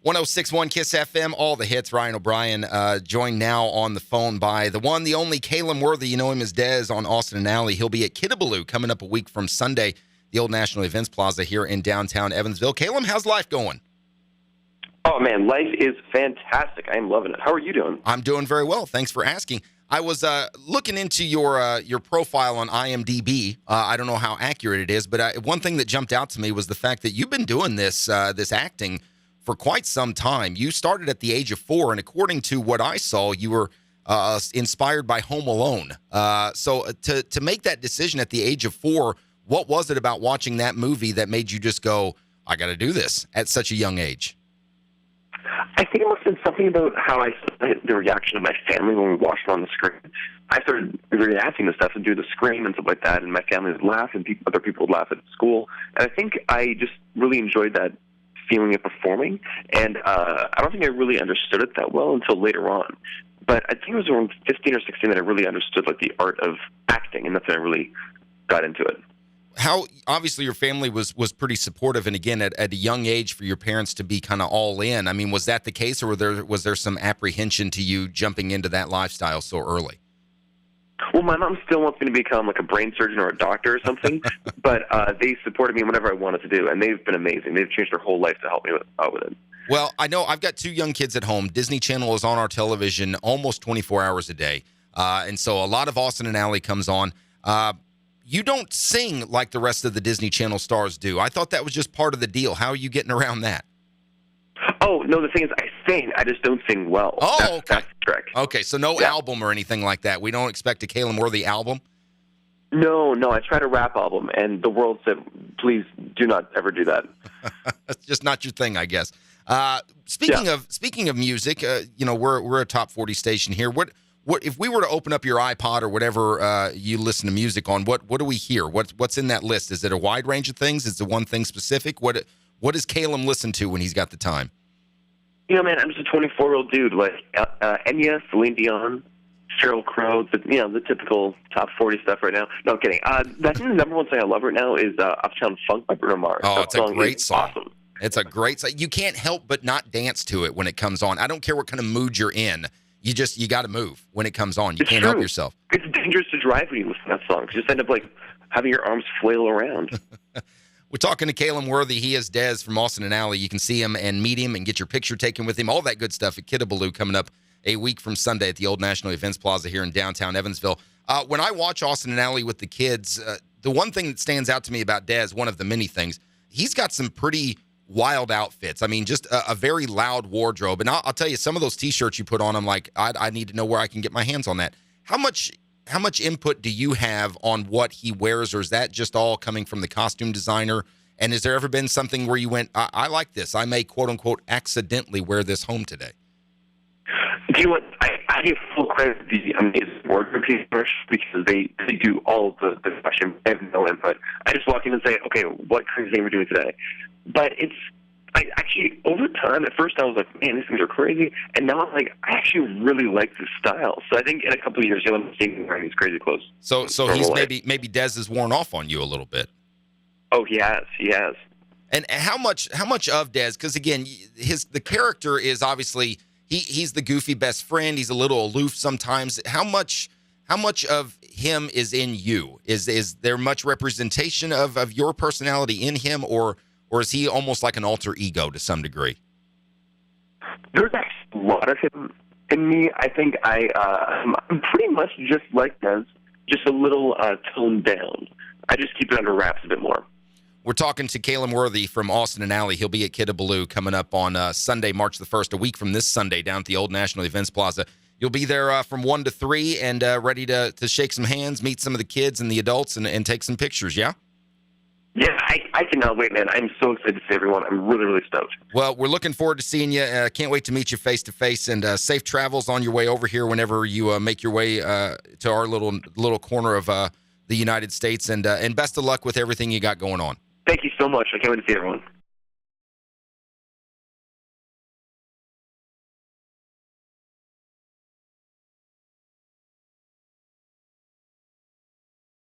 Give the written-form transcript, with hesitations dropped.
106.1 Kiss FM, all the hits. Ryan O'Brien joined now on the phone by the one, the only Calum Worthy. You know him as Dez on Austin and Alley. He'll be at Kidabaloo coming up a week from Sunday, the Old National Events Plaza here in downtown Evansville. Calum, how's life going? Oh, man, life is fantastic. I am loving it. How are you doing? I'm doing very well. Thanks for asking. I was looking into your profile on IMDb. I don't know how accurate it is, but one thing that jumped out to me was the fact that you've been doing this acting for quite some time. You started at the age of 4, and according to what I saw, you were inspired by Home Alone. So to make that decision at the age of 4, what was it about watching that movie that made you just go, I got to do this at such a young age? I think it must have been something about how I saw the reaction of my family when we watched it on the screen. I started reacting to stuff and do the scream and stuff like that, and my family would laugh, and other people would laugh at school. And I think I just really enjoyed that feeling of performing, and I don't think I really understood it that well until later on. But I think it was around 15 or 16 that I really understood like the art of acting, and that's when I really got into it. How obviously your family was pretty supportive, and again at a young age for your parents to be kind of all in. I mean, was that the case, or was there some apprehension to you jumping into that lifestyle so early? Well, my mom still wants me to become like a brain surgeon or a doctor or something, but they supported me in whatever I wanted to do, and they've been amazing. They've changed their whole life to help me out with it. Well, I know I've got 2 young kids at home. Disney Channel is on our television almost 24 hours a day, and so a lot of Austin and Alley comes on. You don't sing like the rest of the Disney Channel stars do. I thought that was just part of the deal. How are you getting around that? Oh, no, the thing is I sing. I just don't sing well. Oh, okay. That's the trick. Okay, so no album or anything like that. We don't expect a Calum Worthy album? No, I tried a rap album, and the world said, please do not ever do that. That's just not your thing, I guess. Speaking of music, we're a top 40 station here. What if we were to open up your iPod or whatever you listen to music on? What do we hear? What's in that list? Is it a wide range of things? Is it one thing specific? What does Calum listen to when he's got the time? You know, man, I'm just a 24-year-old dude. Like Enya, Celine Dion, Sheryl Crow, the typical top 40 stuff right now. No, I'm kidding. I think the number one song I love right now is Uptown Funk by Bruno Mars. Oh, it's a great song. Awesome. It's a great song. You can't help but not dance to it when it comes on. I don't care what kind of mood you're in. You got to move when it comes on. You can't help yourself. It's dangerous to drive when you listen to that song. You just end up like having your arms flail around. We're talking to Calum Worthy. He is Dez from Austin and Alley. You can see him and meet him and get your picture taken with him. All that good stuff at Kidabaloo coming up a week from Sunday at the Old National Events Plaza here in downtown Evansville. When I watch Austin and Alley with the kids, the one thing that stands out to me about Dez, one of the many things, he's got some pretty wild outfits. I mean, just a very loud wardrobe. And I'll tell you, some of those T-shirts you put on, I'm like, I need to know where I can get my hands on that. How much input do you have on what he wears, or is that just all coming from the costume designer? And has there ever been something where you went, I like this, I may, quote-unquote, accidentally wear this home today? Do you know what? I give full credit to the amazing wardrobe people because they do all the fashion. I have no input. I just walk in and say, okay, what crazy thing we're doing today? But I actually, over time, at first I was like, man, these things are crazy. And now I'm like, I actually really like this style. So I think in a couple of years, you'll end up seeing me wearing these crazy clothes. So he's maybe Dez has worn off on you a little bit. Oh, he has. And how much of Dez? Because again, the character is obviously he's the goofy best friend. He's a little aloof sometimes. How much of him is in you? Is there much representation of your personality in him, or is he almost like an alter ego to some degree? There's actually a lot of him in me. I think I'm pretty much just like Dez, just a little toned down. I just keep it under wraps a bit more. We're talking to Calum Worthy from Austin and Alley. He'll be at Kidabaloo coming up on Sunday, March the 1st, a week from this Sunday, down at the Old National Events Plaza. You'll be there from 1 to 3 and ready to shake some hands, meet some of the kids and the adults, and take some pictures, yeah? Yeah, I cannot wait, man. I'm so excited to see everyone. I'm really, really stoked. Well, we're looking forward to seeing you. Can't wait to meet you face-to-face, and safe travels on your way over here whenever you make your way to our little corner of the United States, and best of luck with everything you got going on. Thank you so much. I can't wait to see everyone.